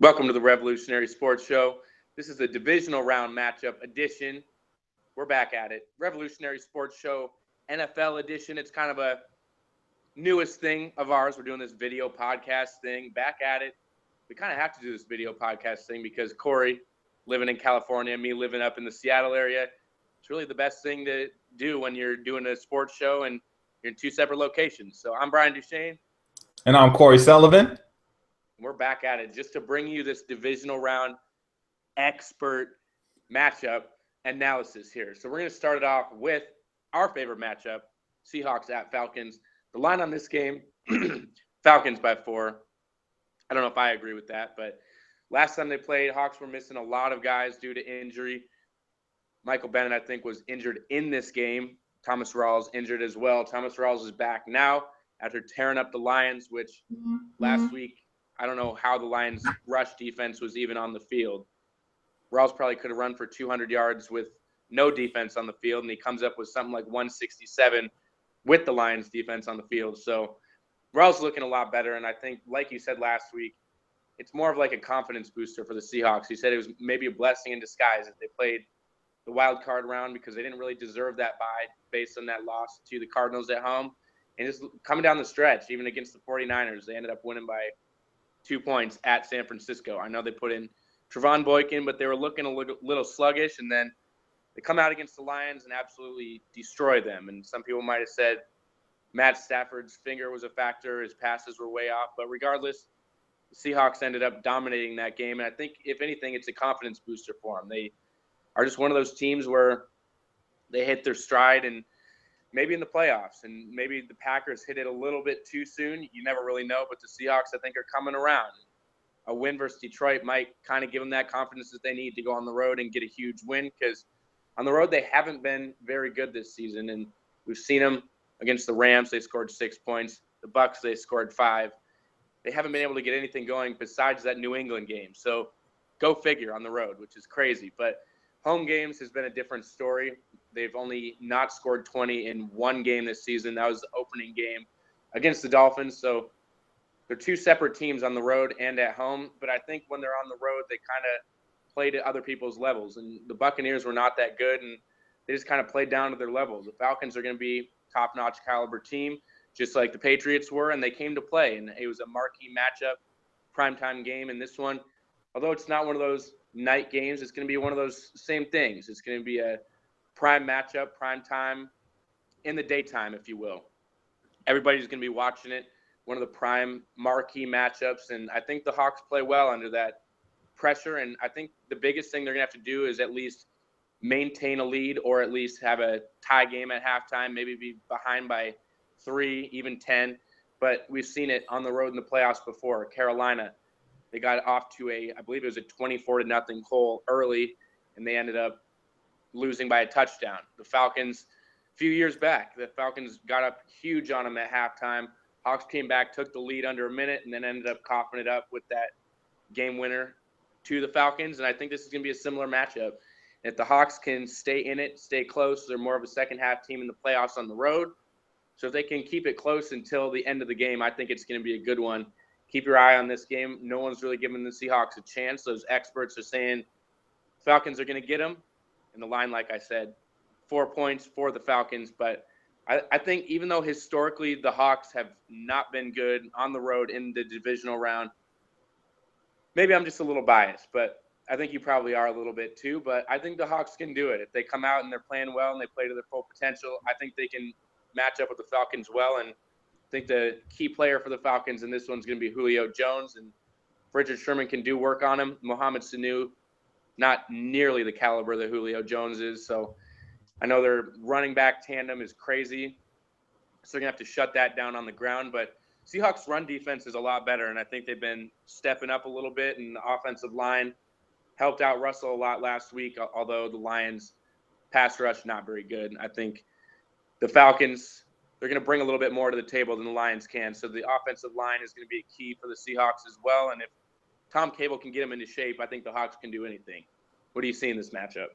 Welcome to the Revolutionary Sports Show. This is the divisional round matchup edition. We're back at it. Revolutionary Sports Show NFL edition. It's kind of a newest thing of ours. We're doing this video podcast thing. Back at it. We kind of have to do this video podcast thing because Corey, living in California, me living up in the Seattle area, it's really the best thing to do when you're doing a sports show and you're in two separate locations. So I'm Brian Duchaine. And I'm Corey Sullivan. We're back at it just to bring you this divisional round expert matchup analysis here. So we're going to start it off with our favorite matchup, Seahawks at Falcons. The line on this game, Falcons by 4. I don't know if I agree with that, but last time they played, Hawks were missing a lot of guys due to injury. Michael Bennett, I think, was injured in this game. Thomas Rawls injured as well. Thomas Rawls is back now after tearing up the Lions, which last week, I don't know how the Lions' rush defense was even on the field. Rawls probably could have run for 200 yards with no defense on the field, and he comes up with something like 167 with the Lions' defense on the field. So Rawls looking a lot better, and I think, like you said last week, it's more of like a confidence booster for the Seahawks. He said it was maybe a blessing in disguise that they played the wild card round because they didn't really deserve that bye based on that loss to the Cardinals at home. And just coming down the stretch, even against the 49ers, they ended up winning by 2 points at San Francisco. I know they put in Trevon Boykin, but they were looking a little sluggish, and then they come out against the Lions and absolutely destroy them. And some people might have said Matt Stafford's finger was a factor, his passes were way off, but regardless, the Seahawks ended up dominating that game, and I think, if anything, it's a confidence booster for them. They are just one of those teams where they hit their stride, and maybe in the playoffs, and maybe the Packers hit it a little bit too soon. You never really know, but the Seahawks, I think, are coming around. A win versus Detroit might kind of give them that confidence that they need to go on the road and get a huge win, because on the road they haven't been very good this season, and we've seen them against the Rams. They scored 6 points. The Bucs, they scored 5. They haven't been able to get anything going besides that New England game. So go figure on the road, which is crazy. But home games has been a different story. They've only not scored 20 in one game this season. That was the opening game against the Dolphins. So they're two separate teams on the road and at home. But I think when they're on the road, they kind of played at other people's levels. And the Buccaneers were not that good, and they just kind of played down to their levels. The Falcons are going to be top-notch caliber team, just like the Patriots were, and they came to play. And it was a marquee matchup, primetime game. And this one, although it's not one of those night games, it's going to be one of those same things. It's going to be a prime matchup, prime time, in the daytime, if you will. Everybody's going to be watching it, one of the prime marquee matchups, and I think the Hawks play well under that pressure, and I think the biggest thing they're going to have to do is at least maintain a lead or at least have a tie game at halftime, maybe be behind by 3, even 10, but we've seen it on the road in the playoffs before. Carolina, they got off to I believe it was a 24-0 hole early, and they ended up losing by a touchdown. The Falcons, a few years back, the Falcons got up huge on them at halftime. Hawks came back, took the lead under a minute, and then ended up coughing it up with that game winner to the Falcons. And I think this is going to be a similar matchup. If the Hawks can stay in it, stay close, they're more of a second-half team in the playoffs on the road. So if they can keep it close until the end of the game, I think it's going to be a good one. Keep your eye on this game. No one's really giving the Seahawks a chance. Those experts are saying Falcons are going to get them. And the line, like I said, 4 points for the Falcons. But I think even though historically the Hawks have not been good on the road in the divisional round, maybe I'm just a little biased, but I think you probably are a little bit too. But I think the Hawks can do it. If they come out and they're playing well and they play to their full potential, I think they can match up with the Falcons well. And I think the key player for the Falcons in this one's going to be Julio Jones. And Richard Sherman can do work on him. Mohamed Sanu, not nearly the caliber that Julio Jones is. So I know their running back tandem is crazy. So they're going to have to shut that down on the ground. But Seahawks' run defense is a lot better, and I think they've been stepping up a little bit. And the offensive line helped out Russell a lot last week, although the Lions' pass rush not very good. I think the Falcons, they're going to bring a little bit more to the table than the Lions can. So the offensive line is going to be a key for the Seahawks as well. And if Tom Cable can get him into shape, I think the Hawks can do anything. What do you see in this matchup?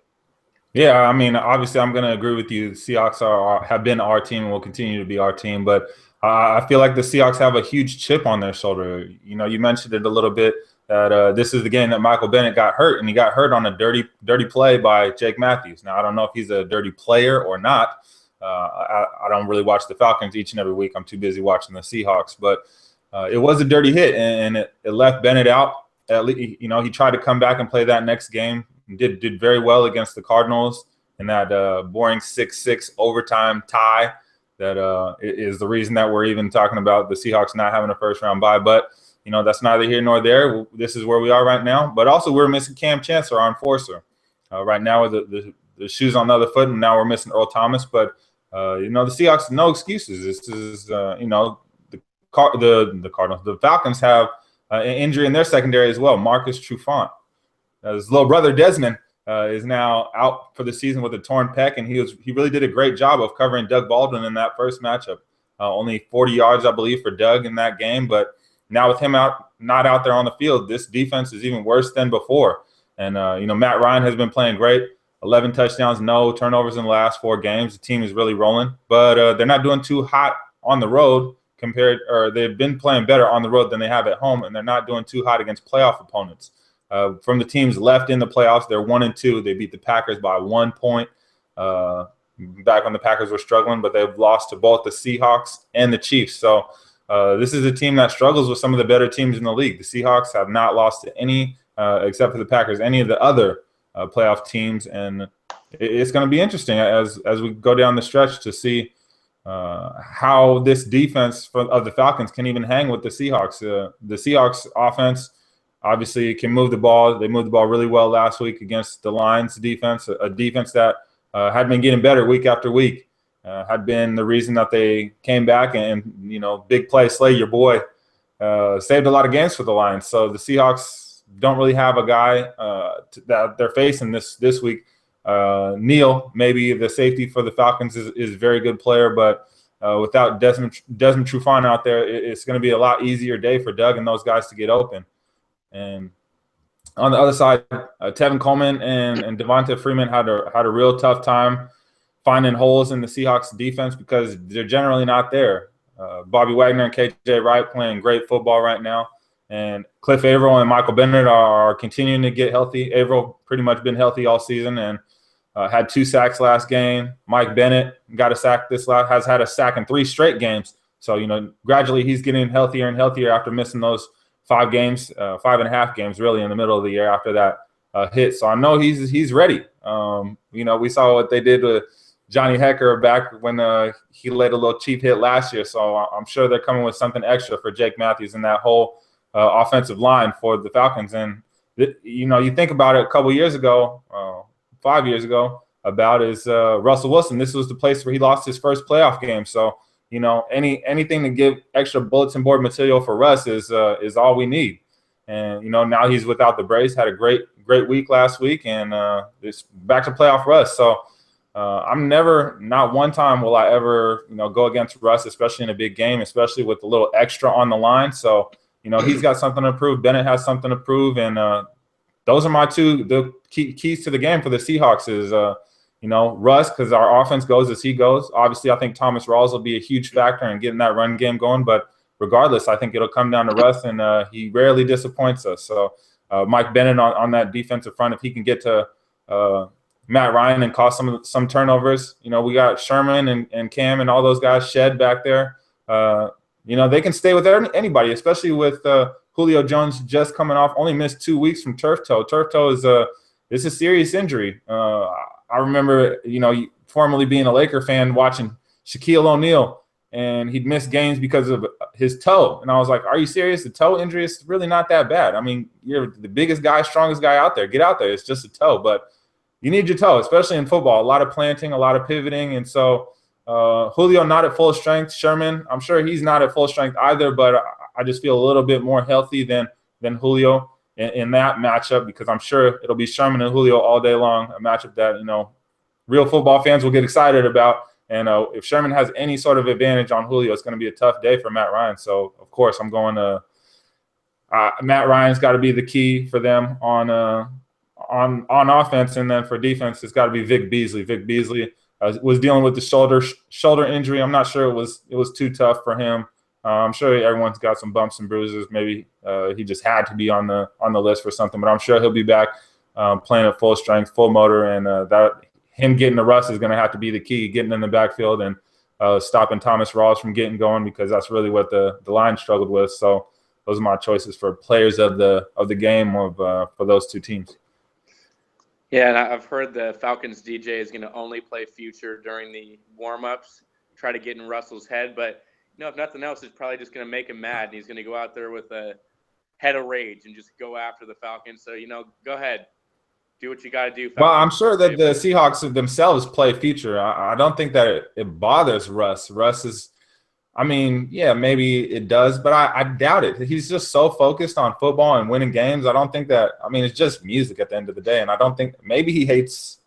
Yeah, I mean, obviously, I'm going to agree with you. The Seahawks have been our team and will continue to be our team. But I feel like the Seahawks have a huge chip on their shoulder. You know, you mentioned it a little bit. that this is the game that Michael Bennett got hurt, and he got hurt on a dirty play by Jake Matthews. Now, I don't know if he's a dirty player or not. I don't really watch the Falcons each and every week. I'm too busy watching the Seahawks. But it was a dirty hit, and it left Bennett out. At least, he tried to come back and play that next game. Did very well against the Cardinals in that boring 6-6 overtime tie. That is the reason that we're even talking about the Seahawks not having a first-round bye. But that's neither here nor there. This is where we are right now. But also, we're missing Cam Chancellor, our enforcer. Right now, the shoes on the other foot, and now we're missing Earl Thomas. But the Seahawks, no excuses. This is the Cardinals. The Falcons have an injury in their secondary as well. Marcus Trufant, his little brother Desmond, is now out for the season with a torn pec, and he really did a great job of covering Doug Baldwin in that first matchup. Only 40 yards, I believe, for Doug in that game. But now with him not out there on the field, this defense is even worse than before. And Matt Ryan has been playing great. 11 touchdowns, no turnovers in the last 4 games. The team is really rolling, but they're not doing too hot on the road they've been playing better on the road than they have at home, and they're not doing too hot against playoff opponents. From the teams left in the playoffs, they're 1-2. They beat the Packers by 1 point back when the Packers were struggling, but they've lost to both the Seahawks and the Chiefs. So this is a team that struggles with some of the better teams in the league. The Seahawks have not lost to any, except for the Packers, any of the other playoff teams, and it's going to be interesting as we go down the stretch to see how this defense of the Falcons can even hang with the Seahawks. The Seahawks offense obviously can move the ball. They moved the ball really well last week against the Lions defense, a defense that had been getting better week after week, had been the reason that they came back and big play Slay, your boy, saved a lot of games for the Lions. So the Seahawks don't really have a guy that they're facing this week. Neal, maybe the safety for the Falcons, is a very good player, but without Desmond Trufant out there, it's going to be a lot easier day for Doug and those guys to get open. And on the other side, Tevin Coleman and Devonta Freeman had a real tough time finding holes in the Seahawks defense because they're generally not there. Bobby Wagner and KJ Wright playing great football right now. And Cliff Averill and Michael Bennett are continuing to get healthy. Averill pretty much been healthy all season and had 2 sacks last game. Mike Bennett got a sack has had a sack in 3 straight games. So, gradually he's getting healthier and healthier after missing those 5 games, 5.5 games really in the middle of the year after that hit. So I know he's ready. We saw what they did with Johnny Hecker back when he laid a little cheap hit last year. So I'm sure they're coming with something extra for Jake Matthews and that whole offensive line for the Falcons. And, you think about it a couple years ago, 5 years ago, about is Russell Wilson. This was the place where he lost his first playoff game. So, anything to give extra bulletin board material for Russ is all we need. And, now he's without the brace, had a great week last week, and it's back to playoff Russ. So not one time will I ever, go against Russ, especially in a big game, especially with a little extra on the line. So, he's got something to prove. Bennett has something to prove. And those are my the keys to the game for the Seahawks is, Russ, because our offense goes as he goes. Obviously, I think Thomas Rawls will be a huge factor in getting that run game going. But regardless, I think it'll come down to Russ, and he rarely disappoints us. So Mike Bennett on that defensive front, if he can get to Matt Ryan and cause some turnovers, we got Sherman and Cam and all those guys shed back there. They can stay with anybody, especially with Julio Jones just coming off, only missed 2 weeks from turf toe. Turf toe is a serious injury. I remember, formerly being a Laker fan, watching Shaquille O'Neal, and he'd miss games because of his toe. And I was like, are you serious? The toe injury is really not that bad. I mean, you're the biggest guy, strongest guy out there. Get out there. It's just a toe. But you need your toe, especially in football. A lot of planting, a lot of pivoting. And so Julio not at full strength. Sherman, I'm sure he's not at full strength either, but I just feel a little bit more healthy than Julio in that matchup, because I'm sure it'll be Sherman and Julio all day long, a matchup that, real football fans will get excited about. And if Sherman has any sort of advantage on Julio, it's going to be a tough day for Matt Ryan. So, of course, I'm going to Matt Ryan's got to be the key for them on offense. And then for defense, it's got to be Vic Beasley. Vic Beasley was dealing with the shoulder injury. I'm not sure it was too tough for him I'm sure everyone's got some bumps and bruises. Maybe he just had to be on the list for something, but I'm sure he'll be back playing at full strength, full motor, and that him getting the rust is going to have to be the key, getting in the backfield and stopping Thomas Rawls from getting going, because that's really what the line struggled with. So those are my choices for players of the game for those two teams. Yeah, and I've heard the Falcons DJ is going to only play Future during the warm-ups, try to get in Russell's head. But, if nothing else, it's probably just going to make him mad, and he's going to go out there with a head of rage and just go after the Falcons. So, go ahead. Do what you got to do, Falcons. Well, I'm sure that the Seahawks themselves play Future. I don't think that it bothers Russ. Russ is – I mean, yeah, maybe it does, but I doubt it. He's just so focused on football and winning games. I don't think that – I mean, it's just music at the end of the day, and I don't think – maybe he hates,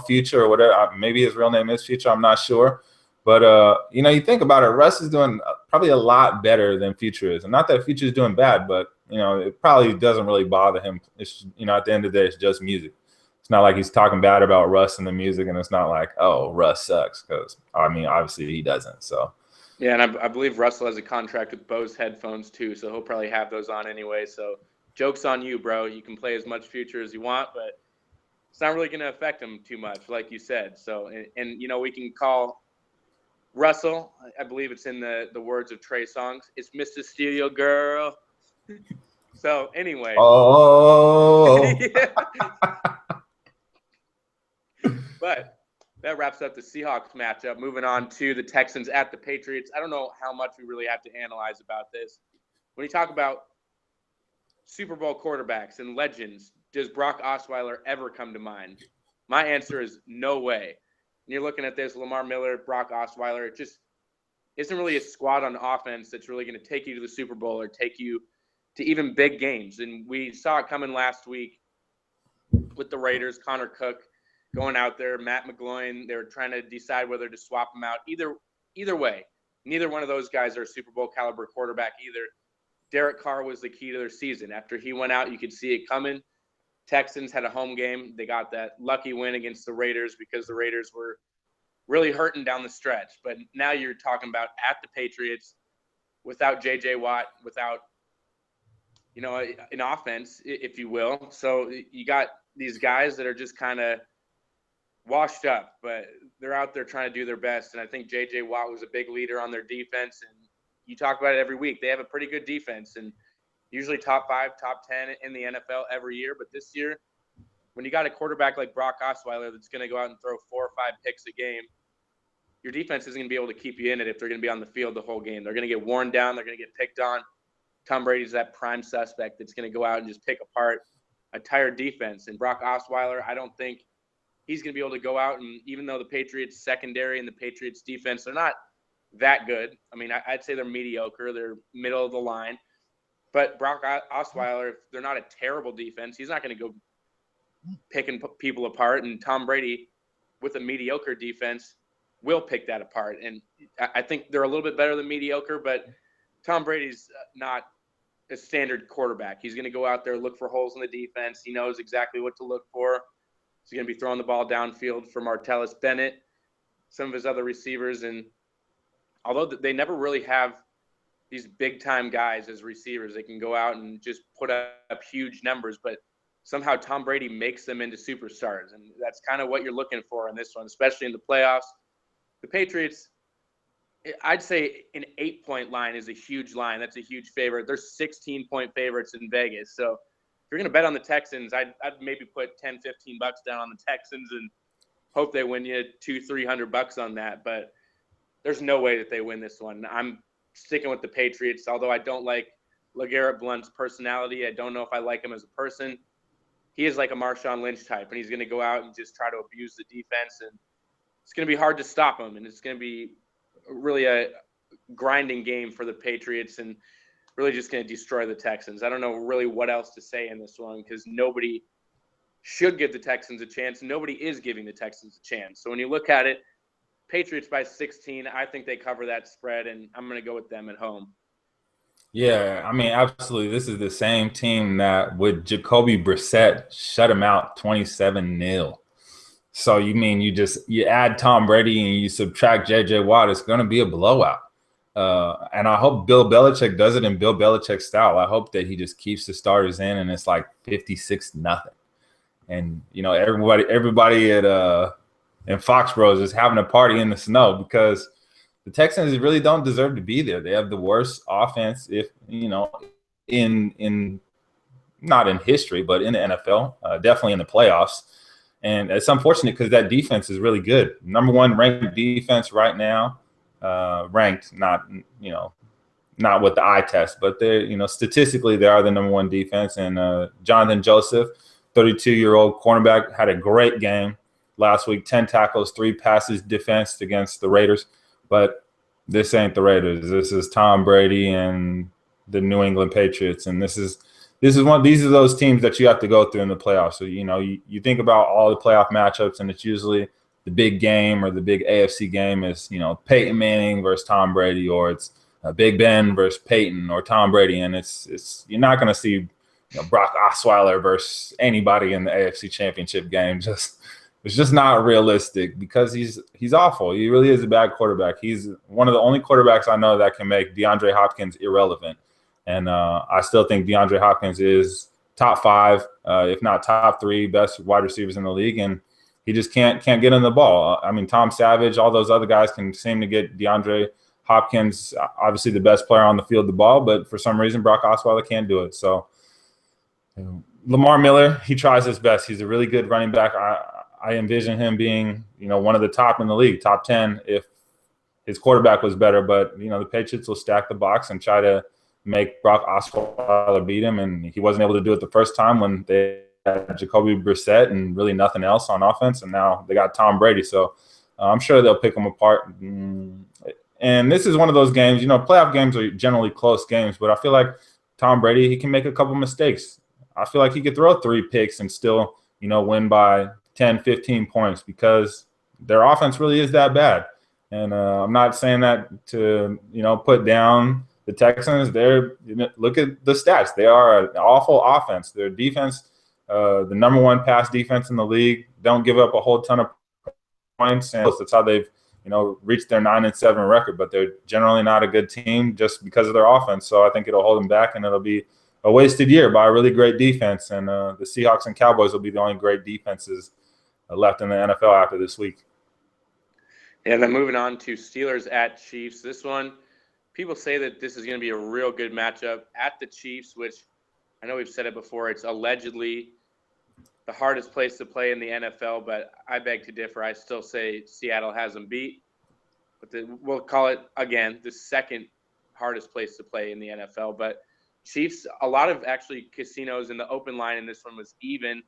Future or whatever. Maybe his real name is Future. I'm not sure. But, you think about it, Russ is doing probably a lot better than Future is. And not that Future is doing bad, but, it probably doesn't really bother him. It's, at the end of the day, it's just music. It's not like he's talking bad about Russ and the music, and it's not like, oh, Russ sucks, because, I mean, obviously he doesn't, so – yeah, and I believe Russell has a contract with Bose headphones too, so he'll probably have those on anyway. So joke's on you, bro. You can play as much Future as you want, but it's not really going to affect him too much, like you said. So, and we can call Russell, I believe it's in the words of Trey Songz, it's Mr. Steal Your Girl. So anyway. Oh. But that wraps up the Seahawks matchup. Moving on to the Texans at the Patriots. I don't know how much we really have to analyze about this. When you talk about Super Bowl quarterbacks and legends, does Brock Osweiler ever come to mind? My answer is no way. And you're looking at this, Lamar Miller, Brock Osweiler, it just isn't really a squad on offense that's really going to take you to the Super Bowl or take you to even big games. And we saw it coming last week with the Raiders, Connor Cook going out there, Matt McGloin, they were trying to decide whether to swap him out. Either way, neither one of those guys are a Super Bowl caliber quarterback either. Derek Carr was the key to their season. After he went out, you could see it coming. Texans had a home game. They got that lucky win against the Raiders because the Raiders were really hurting down the stretch. But now you're talking about at the Patriots without J.J. Watt, without, an offense, if you will. So you got these guys that are just kind of washed up, but they're out there trying to do their best. And I think J.J. Watt was a big leader on their defense. And you talk about it every week. They have a pretty good defense and usually top 5, top 10 in the NFL every year. But this year, when you got a quarterback like Brock Osweiler that's going to go out and throw 4 or 5 picks a game, your defense isn't going to be able to keep you in it if they're going to be on the field the whole game. They're going to get worn down. They're going to get picked on. Tom Brady's that prime suspect that's going to go out and just pick apart a tired defense. And Brock Osweiler, I don't think he's going to be able to go out, and even though the Patriots secondary and the Patriots defense, they're not that good. I mean, I'd say they're mediocre. They're middle of the line. But Brock Osweiler, if they're not a terrible defense, he's not going to go picking people apart. And Tom Brady, with a mediocre defense, will pick that apart. And I think they're a little bit better than mediocre, but Tom Brady's not a standard quarterback. He's going to go out there, look for holes in the defense. He knows exactly what to look for. He's going to be throwing the ball downfield for Martellus Bennett, some of his other receivers. And although they never really have these big-time guys as receivers, they can go out and just put up huge numbers, but somehow Tom Brady makes them into superstars. And that's kind of what you're looking for in this one, especially in the playoffs. The Patriots, I'd say an 8-point line is a huge line. That's a huge favorite. They're 16-point favorites in Vegas. So if you're going to bet on the Texans, I'd maybe put 10, 15 bucks down on the Texans and hope they win you $200-300 on that. But there's no way that they win this one. I'm sticking with the Patriots, although I don't like LeGarrette Blount's personality. I don't know if I like him as a person. He is like a Marshawn Lynch type, and he's going to go out and just try to abuse the defense. And it's going to be hard to stop him, and it's going to be really a grinding game for the Patriots and really just going to destroy the Texans. I don't know really what else to say in this one because nobody should give the Texans a chance. Nobody is giving the Texans a chance. So when you look at it, Patriots by 16, I think they cover that spread, and I'm going to go with them at home. Yeah, I mean, absolutely. This is the same team that with Jacoby Brissett shut him out 27-0. So you mean you add Tom Brady and you subtract J.J. Watt, it's going to be a blowout. And I hope Bill Belichick does it in Bill Belichick style. I hope that he just keeps the starters in and it's like 56-0. And everybody at in Foxborough is just having a party in the snow because the Texans really don't deserve to be there. They have the worst offense, if in not in history, but in the NFL, definitely in the playoffs. And it's unfortunate because that defense is really good. Number one ranked defense right now, ranked not with the eye test, but they're statistically they are the number one defense. And Jonathan Joseph, 32-year-old cornerback, had a great game last week. 10 tackles, 3 passes defense against the Raiders. But this ain't the Raiders. This is Tom Brady and the New England Patriots, and these are those teams that you have to go through in the playoffs. So you think about all the playoff matchups, and it's usually the big game or the big AFC game is Peyton Manning versus Tom Brady, or it's Big Ben versus Peyton or Tom Brady, and it's you're not going to see Brock Osweiler versus anybody in the AFC Championship game. It's just not realistic because he's awful. He really is a bad quarterback. He's one of the only quarterbacks I know that can make DeAndre Hopkins irrelevant. And I still think DeAndre Hopkins is top 5, if not top 3 best wide receivers in the league. And he just can't get in the ball. I mean, Tom Savage, all those other guys can seem to get DeAndre Hopkins, obviously the best player on the field, the ball. But for some reason, Brock Osweiler can't do it. So Lamar Miller, he tries his best. He's a really good running back. I envision him being, one of the top in the league, top 10 if his quarterback was better. But, the Patriots will stack the box and try to make Brock Osweiler beat him. And he wasn't able to do it the first time when they had Jacoby Brissett and really nothing else on offense. And now they got Tom Brady. So I'm sure they'll pick him apart. And this is one of those games, playoff games are generally close games, but I feel like Tom Brady, he can make a couple mistakes. I feel like he could throw 3 picks and still, win by 10, 15 points because their offense really is that bad. And I'm not saying that to, put down the Texans. Look at the stats. They are an awful offense. Their defense, the number 1 pass defense in the league, don't give up a whole ton of points. And that's how they've, reached their 9-7 record. But they're generally not a good team just because of their offense. So I think it'll hold them back, and it'll be a wasted year by a really great defense. And the Seahawks and Cowboys will be the only great defenses left in the NFL after this week. And then moving on to Steelers at Chiefs. This one, people say that this is going to be a real good matchup at the Chiefs, which I know we've said it before. It's allegedly the hardest place to play in the NFL, but I beg to differ. I still say Seattle has them beat. But we'll call it, again, the second hardest place to play in the NFL. But Chiefs, a lot of actually casinos in the open line in this one was even,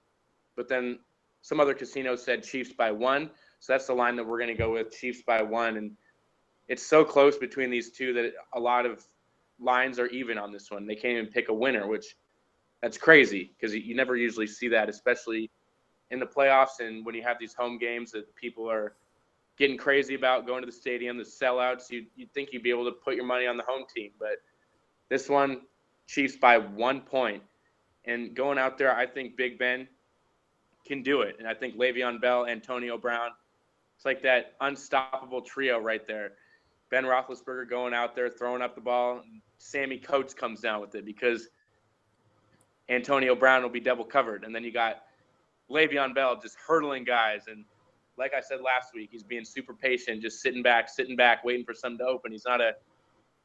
but then some other casinos said Chiefs by 1. So that's the line that we're going to go with, Chiefs by 1. And it's so close between these two that a lot of lines are even on this one. They can't even pick a winner, which that's crazy because you never usually see that, especially in the playoffs and when you have these home games that people are getting crazy about going to the stadium, the sellouts. You'd think you'd be able to put your money on the home team. But this one, Chiefs by 1 point. And going out there, I think Big Ben can do it. And I think Le'Veon Bell, Antonio Brown, it's like that unstoppable trio right there. Ben Roethlisberger going out there, throwing up the ball. And Sammy Coates comes down with it because Antonio Brown will be double covered. And then you got Le'Veon Bell just hurdling guys. And like I said last week, he's being super patient, just sitting back, waiting for something to open. He's not a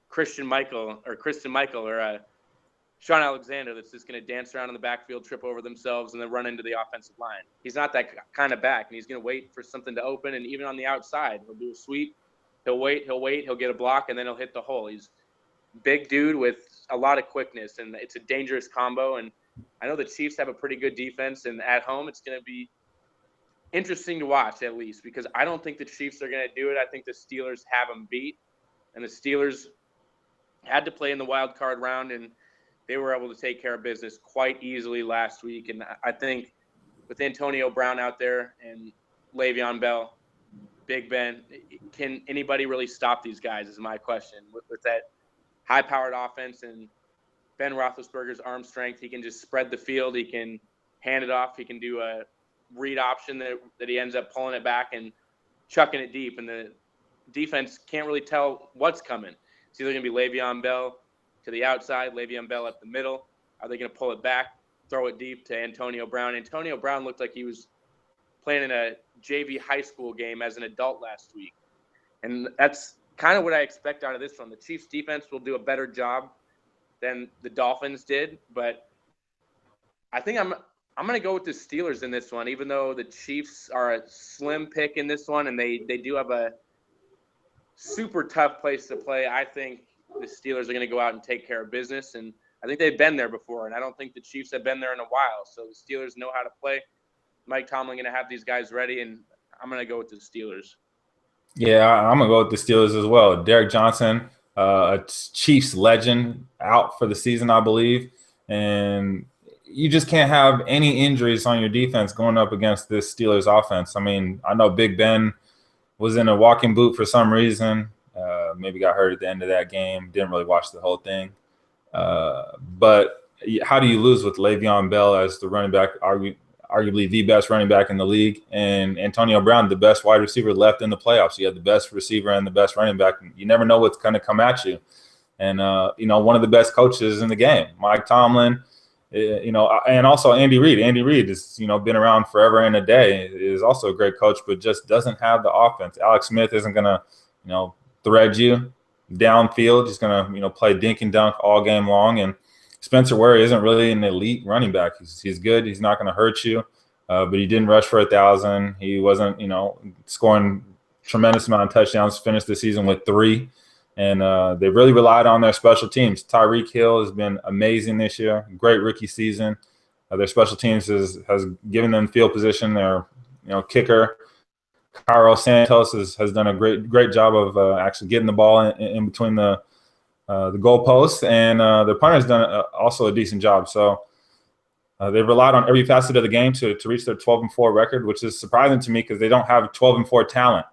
Kristen Michael or a Sean Alexander that's just going to dance around in the backfield, trip over themselves, and then run into the offensive line. He's not that kind of back, and he's going to wait for something to open. And even on the outside, he'll do a sweep. He'll wait, he'll get a block, and then he'll hit the hole. He's a big dude with a lot of quickness, and it's a dangerous combo. And I know the Chiefs have a pretty good defense, and at home it's going to be interesting to watch at least because I don't think the Chiefs are going to do it. I think the Steelers have them beat, and the Steelers had to play in the wild card round, and they were able to take care of business quite easily last week. And I think with Antonio Brown out there and Le'Veon Bell, Big Ben, can anybody really stop these guys is my question. With that high-powered offense and Ben Roethlisberger's arm strength, he can just spread the field. He can hand it off. He can do a read option that he ends up pulling it back and chucking it deep. And the defense can't really tell what's coming. It's either going to be Le'Veon Bell to the outside, Le'Veon Bell up the middle. Are they going to pull it back, throw it deep to Antonio Brown? Antonio Brown looked like he was playing in a JV high school game as an adult last week. And that's kind of what I expect out of this one. The Chiefs defense will do a better job than the Dolphins did, but I think I'm going to go with the Steelers in this one, even though the Chiefs are a slim pick in this one and they do have a super tough place to play. I think the Steelers are going to go out and take care of business, and I think they've been there before, and I don't think the Chiefs have been there in a while. So the Steelers know how to play. Mike Tomlin going to have these guys ready, and I'm going to go with the Steelers. Yeah, I'm going to go with the Steelers as well. Derek Johnson, a Chiefs legend, out for the season, I believe. And you just can't have any injuries on your defense going up against this Steelers offense. I mean, I know Big Ben was in a walking boot for some reason. Maybe got hurt at the end of that game. Didn't really watch the whole thing. But how do you lose with Le'Veon Bell as the running back, arguably the best running back in the league, and Antonio Brown, the best wide receiver left in the playoffs? You have the best receiver and the best running back. You never know what's going to come at you. And, one of the best coaches in the game, Mike Tomlin, and also Andy Reid. Andy Reid has, been around forever and a day, is also a great coach, but just doesn't have the offense. Alex Smith isn't going to, thread you downfield. He's going to, play dink and dunk all game long. And Spencer Ware isn't really an elite running back. He's good. He's not going to hurt you, but he didn't rush for 1,000. He wasn't, scoring tremendous amount of touchdowns. Finished the season with 3. And they really relied on their special teams. Tyreek Hill has been amazing this year. Great rookie season. Their special teams has given them field position. Their kicker, Cairo Santos, has done a great job of actually getting the ball in between the goalposts. And their punter's done also a decent job. So they've relied on every facet of the game to reach their 12-4 record, which is surprising to me because they don't have 12-4 talent.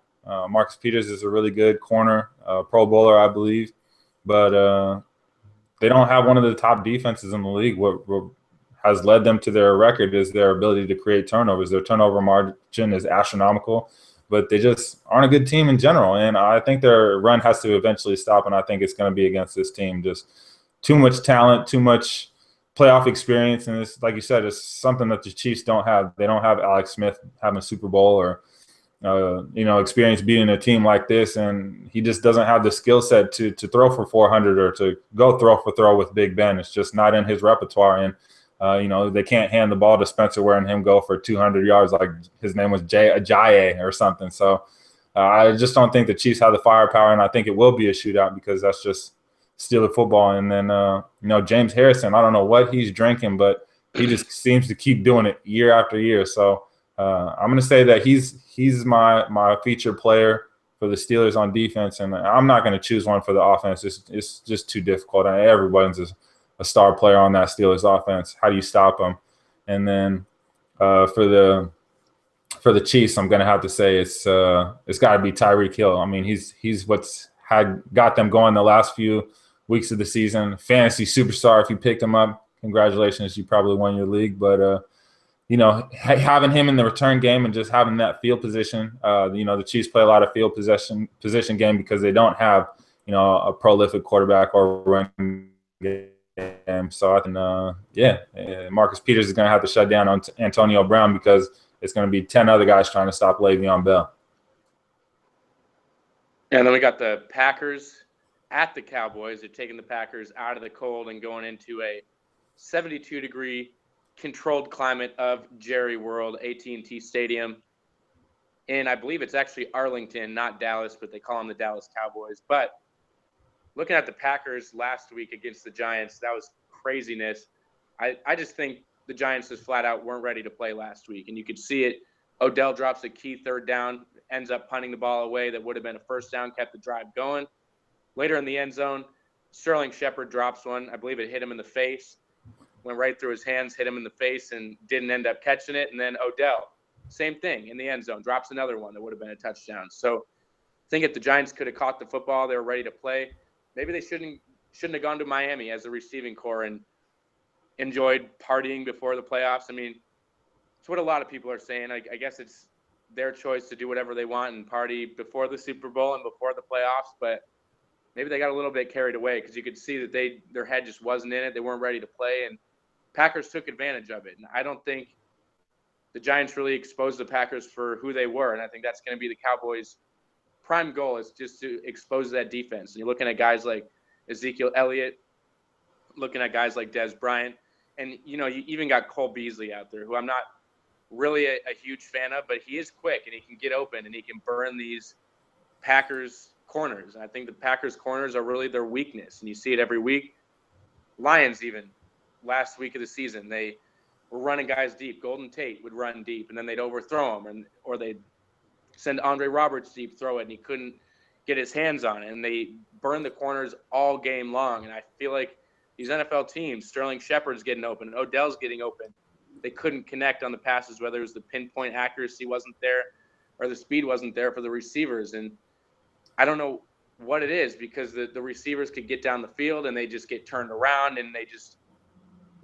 Marcus Peters is a really good corner, Pro Bowler, I believe, but they don't have one of the top defenses in the league. What has led them to their record is their ability to create turnovers. Their turnover margin is astronomical, but they just aren't a good team in general. And I think their run has to eventually stop, and I think it's going to be against this team. Just too much talent, too much playoff experience, and it's, like you said, it's something that the Chiefs don't have. They don't have Alex Smith having a Super Bowl or experience beating a team like this, and he just doesn't have the skill set to throw for 400 or to go throw for throw with Big Ben. It's just not in his repertoire, and they can't hand the ball to Spencer Ware and him go for 200 yards like his name was Ajayi or something. So I just don't think the Chiefs have the firepower, and I think it will be a shootout because that's just Steeler football. And then James Harrison, I don't know what he's drinking, but he just seems to keep doing it year after year. So I'm going to say that he's my featured player for the Steelers on defense, and I'm not going to choose one for the offense. It's just too difficult. Everyone's a star player on that Steelers offense. How do you stop them? And then for the Chiefs, I'm going to have to say it's got to be Tyreek Hill. I mean, he's what's got them going the last few weeks of the season. Fantasy superstar. If you picked him up, congratulations, you probably won your league, but having him in the return game and just having that field position, the Chiefs play a lot of field position game because they don't have, a prolific quarterback or run game. So I think, Marcus Peters is going to have to shut down on Antonio Brown because it's going to be 10 other guys trying to stop Le'Veon Bell. And then we got the Packers at the Cowboys. They're taking the Packers out of the cold and going into a 72-degree controlled climate of Jerry World, AT&T Stadium. And I believe it's actually Arlington, not Dallas, but they call them the Dallas Cowboys. But looking at the Packers last week against the Giants, that was craziness. I just think the Giants just flat out weren't ready to play last week. And you could see it. Odell drops a key third down, ends up punting the ball away that would have been a first down, kept the drive going. Later in the end zone, Sterling Shepard drops one. I believe it hit him in the face. Went right through his hands, hit him in the face, and didn't end up catching it. And then Odell, same thing in the end zone, drops another one that would have been a touchdown. So I think if the Giants could have caught the football, they were ready to play. Maybe they shouldn't have gone to Miami as a receiving corps and enjoyed partying before the playoffs. I mean, it's what a lot of people are saying. I guess it's their choice to do whatever they want and party before the Super Bowl and before the playoffs. But maybe they got a little bit carried away because you could see that their head just wasn't in it. They weren't ready to play, and Packers took advantage of it. And I don't think the Giants really exposed the Packers for who they were, and I think that's going to be the Cowboys' prime goal is just to expose that defense. And you're looking at guys like Ezekiel Elliott, looking at guys like Dez Bryant, and, you even got Cole Beasley out there, who I'm not really a huge fan of, but he is quick, and he can get open, and he can burn these Packers corners. And I think the Packers corners are really their weakness, and you see it every week. Lions, even last week of the season, they were running guys deep. Golden Tate would run deep, and then they'd overthrow him, or they'd send Andre Roberts deep, throw it, and he couldn't get his hands on it. And they burned the corners all game long. And I feel like these NFL teams, Sterling Shepard's getting open, Odell's getting open. They couldn't connect on the passes, whether it was the pinpoint accuracy wasn't there or the speed wasn't there for the receivers. And I don't know what it is, because the receivers could get down the field and they just get turned around and they just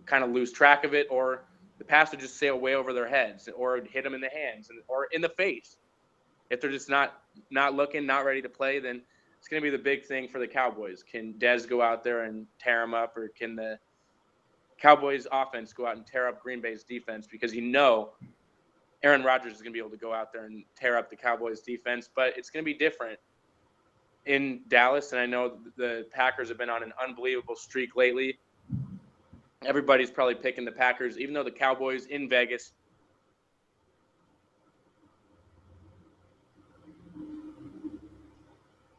kind of lose track of it, or the pass would just sail way over their heads or hit them in the hands or in the face. If they're just not looking, not ready to play, then it's going to be the big thing for the Cowboys. Can Dez go out there and tear them up, or can the Cowboys offense go out and tear up Green Bay's defense? Because Aaron Rodgers is going to be able to go out there and tear up the Cowboys defense, but it's going to be different in Dallas. And I know the Packers have been on an unbelievable streak lately. Everybody's probably picking the Packers, even though the Cowboys in Vegas,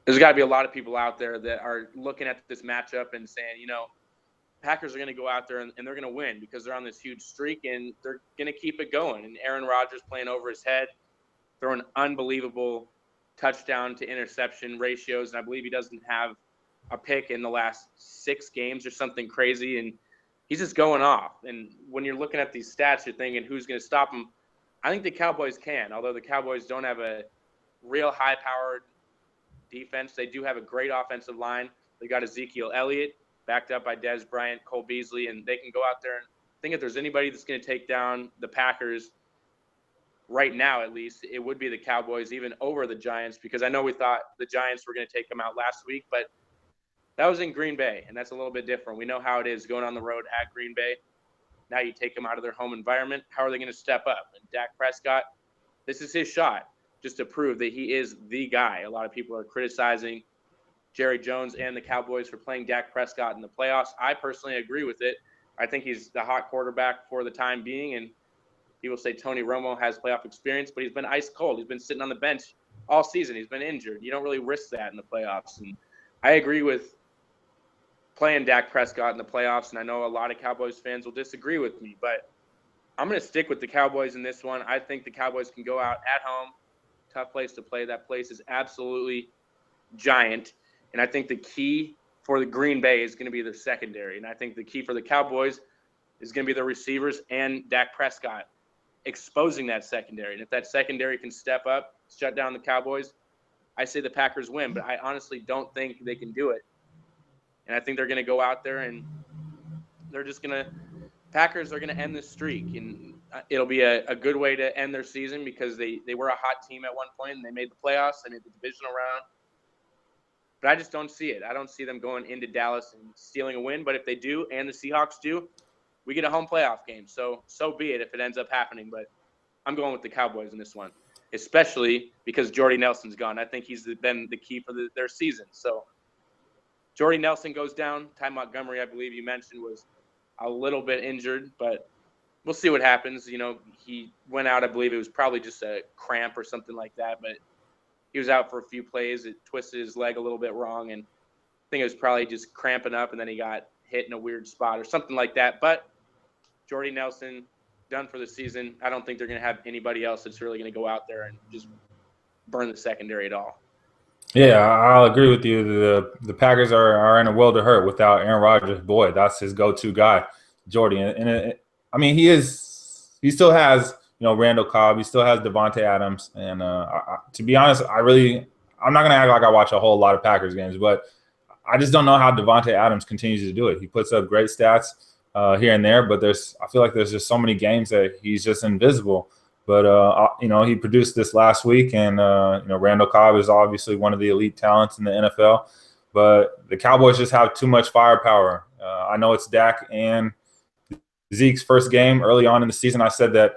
there's got to be a lot of people out there that are looking at this matchup and saying, Packers are going to go out there and they're going to win because they're on this huge streak and they're going to keep it going. And Aaron Rodgers playing over his head, throwing unbelievable touchdown to interception ratios. And I believe he doesn't have a pick in the last 6 games or something crazy. And he's just going off. And when you're looking at these stats, you're thinking, who's going to stop him? I think the Cowboys can, although the Cowboys don't have a real high-powered defense. They do have a great offensive line. They got Ezekiel Elliott, backed up by Dez Bryant, Cole Beasley, and they can go out there and think if there's anybody that's going to take down the Packers right now, at least, it would be the Cowboys, even over the Giants, because I know we thought the Giants were going to take them out last week, but that was in Green Bay, and that's a little bit different. We know how it is going on the road at Green Bay. Now you take them out of their home environment. How are they going to step up? And Dak Prescott, this is his shot just to prove that he is the guy. A lot of people are criticizing Jerry Jones and the Cowboys for playing Dak Prescott in the playoffs. I personally agree with it. I think he's the hot quarterback for the time being, and people say Tony Romo has playoff experience, but he's been ice cold. He's been sitting on the bench all season. He's been injured. You don't really risk that in the playoffs. And I agree with playing Dak Prescott in the playoffs, and I know a lot of Cowboys fans will disagree with me, but I'm going to stick with the Cowboys in this one. I think the Cowboys can go out at home. Tough place to play. That place is absolutely giant. And I think the key for the Green Bay is going to be their secondary. And I think the key for the Cowboys is going to be the receivers and Dak Prescott exposing that secondary. And if that secondary can step up, shut down the Cowboys, I say the Packers win. But I honestly don't think they can do it. And I think they're going to go out there and they're just going to – Packers are going to end this streak. And it'll be a good way to end their season because they were a hot team at one point and they made the playoffs. They made the divisional round. But I just don't see it. I don't see them going into Dallas and stealing a win. But if they do and the Seahawks do, we get a home playoff game. So be it if it ends up happening. But I'm going with the Cowboys in this one, especially because Jordy Nelson's gone. I think he's been the key for their season. So Jordy Nelson goes down. Ty Montgomery, I believe you mentioned, was a little bit injured. But we'll see what happens. He went out, I believe it was probably just a cramp or something like that. But he was out for a few plays. It twisted his leg a little bit wrong, and I think it was probably just cramping up, and then he got hit in a weird spot or something like that. But Jordy Nelson, done for the season. I don't think they're going to have anybody else that's really going to go out there and just burn the secondary at all. Yeah, I'll agree with you. The Packers are in a world of hurt without Aaron Rodgers. Boy, that's his go-to guy, Jordy. And he still has – Randall Cobb. He still has Devontae Adams. And to be honest, I'm not going to act like I watch a whole lot of Packers games, but I just don't know how Devontae Adams continues to do it. He puts up great stats here and there, but I feel like there's just so many games that he's just invisible. But, he produced this last week, and, Randall Cobb is obviously one of the elite talents in the NFL. but the Cowboys just have too much firepower. I know it's Dak and Zeke's first game early on in the season. I said that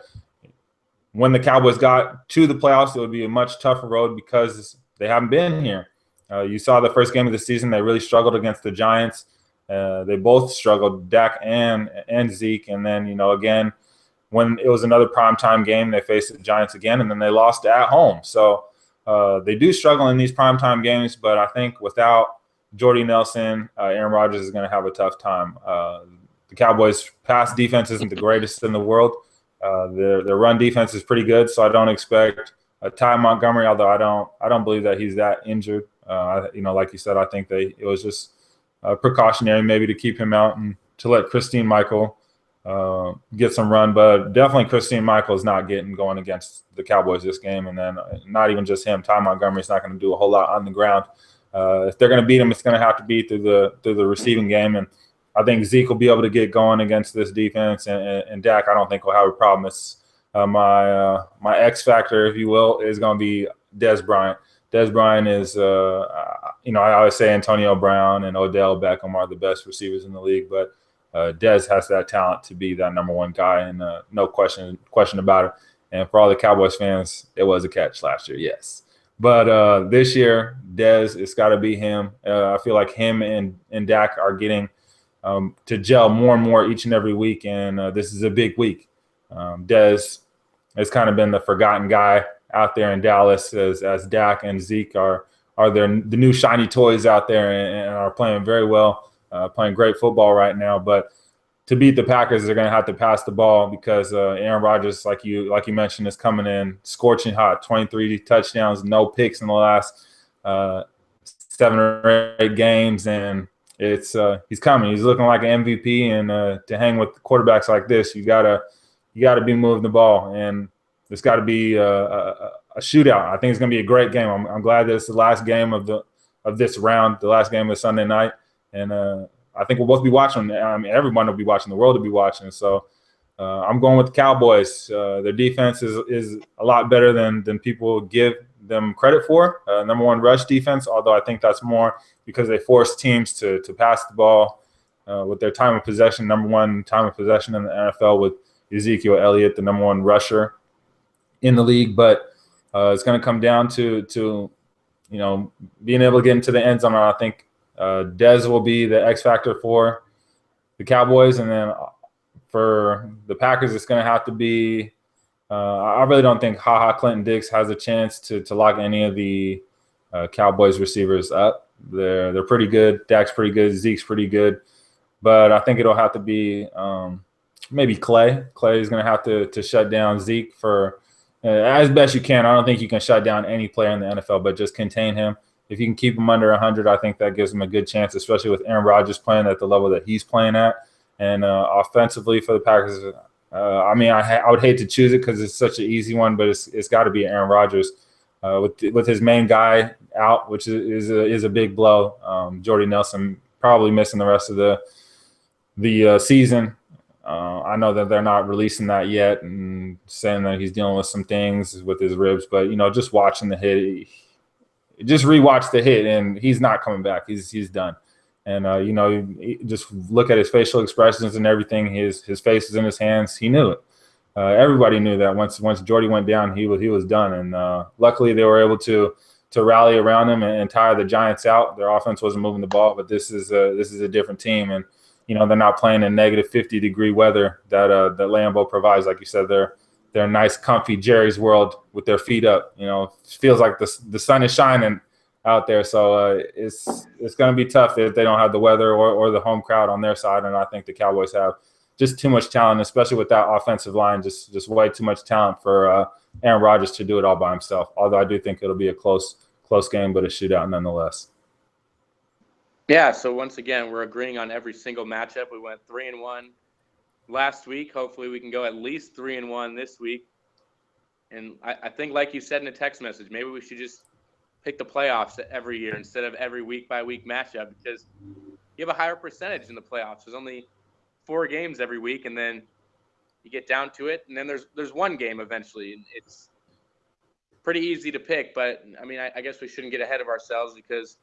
when the Cowboys got to the playoffs, it would be a much tougher road because they haven't been here. You saw the first game of the season; they really struggled against the Giants. They both struggled, Dak and Zeke, and then again when it was another primetime game, they faced the Giants again, and then they lost at home. So they do struggle in these primetime games, but I think without Jordy Nelson, Aaron Rodgers is going to have a tough time. The Cowboys' pass defense isn't the greatest in the world. Their run defense is pretty good, so I don't expect Ty Montgomery. Although I don't believe that he's that injured. Like you said, I think it was just precautionary, maybe to keep him out and to let Christine Michael get some run. But definitely Christine Michael is not getting going against the Cowboys this game, and then not even just him. Ty Montgomery's not going to do a whole lot on the ground. If they're going to beat him, it's going to have to be through the receiving game, and I think Zeke will be able to get going against this defense, and Dak, I don't think will have a problem. It's my X factor, if you will, is going to be Dez Bryant. Dez Bryant is, I always say Antonio Brown and Odell Beckham are the best receivers in the league, but Dez has that talent to be that number one guy, and no question about it. And for all the Cowboys fans, it was a catch last year, yes. But this year, Dez, it's got to be him. I feel like him and Dak are getting to gel more and more each and every week, and this is a big week. Dez has kind of been the forgotten guy out there in Dallas as Dak and Zeke are the new shiny toys out there and are playing very well, playing great football right now. But to beat the Packers, they're going to have to pass the ball because Aaron Rodgers, like you mentioned, is coming in scorching hot. 23 touchdowns, no picks in the last 7 or 8 games, and it's he's coming. He's looking like an MVP, and to hang with quarterbacks like this, you gotta be moving the ball, and it's got to be a shootout. I think it's going to be a great game. I'm glad that it's the last game of this round, the last game of Sunday night, and I think we'll both be watching. I mean, everyone will be watching. The world will be watching. So I'm going with the Cowboys. Their defense is a lot better than people give them credit for. Number one rush defense, although I think that's more because they force teams to pass the ball with their time of possession. Number one time of possession in the NFL with Ezekiel Elliott, the number one rusher in the league. But it's going to come down to being able to get into the end zone. I think Dez will be the X factor for the Cowboys, and then for the Packers, it's going to have to be. I really don't think Clinton Dix has a chance to lock any of the Cowboys receivers up. They're pretty good. Dak's pretty good. Zeke's pretty good, but I think it'll have to be maybe Clay. Clay is going to have to shut down Zeke for as best you can. I don't think you can shut down any player in the NFL, but just contain him. If you can keep him under 100, I think that gives him a good chance, especially with Aaron Rodgers playing at the level that he's playing at. And offensively for the Packers, I would hate to choose it because it's such an easy one, but it's got to be Aaron Rodgers with his main guy out, which is a big blow. Jordy Nelson probably missing the rest of the season. I know that they're not releasing that yet and saying that he's dealing with some things with his ribs, but just watching the hit, just rewatch the hit, and he's not coming back. He's done. And just look at his facial expressions and everything. His face is in his hands. He knew it. Everybody knew that once Jordy went down, he was done. And luckily, they were able to rally around him and tire the Giants out. Their offense wasn't moving the ball, but this is a different team, and they're not playing in negative 50-degree weather that Lambeau provides. Like you said, they're a nice, comfy Jerry's world with their feet up. Feels like the sun is shining out there. So it's going to be tough if they don't have the weather or the home crowd on their side. And I think the Cowboys have just too much talent, especially with that offensive line, just way too much talent for Aaron Rodgers to do it all by himself. Although I do think it'll be a close game, but a shootout nonetheless. Yeah, so once again, we're agreeing on every single matchup. We went 3-1 last week. Hopefully we can go at least 3-1 this week. And I think, like you said in a text message, maybe we should just pick the playoffs every year instead of every week-by-week matchup, because you have a higher percentage in the playoffs. There's only 4 games every week, and then you get down to it, and then there's one game eventually. And it's pretty easy to pick, but, I mean, I guess we shouldn't get ahead of ourselves because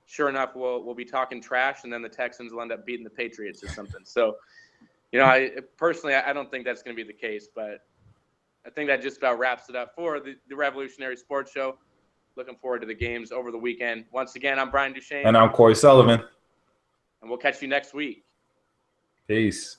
sure enough, we'll be talking trash, and then the Texans will end up beating the Patriots or something. So, I personally don't think that's going to be the case, but I think that just about wraps it up for the Revolutionary Sports Show. Looking forward to the games over the weekend. Once again, I'm Brian Duchaine. And I'm Corey Sullivan. And we'll catch you next week. Peace.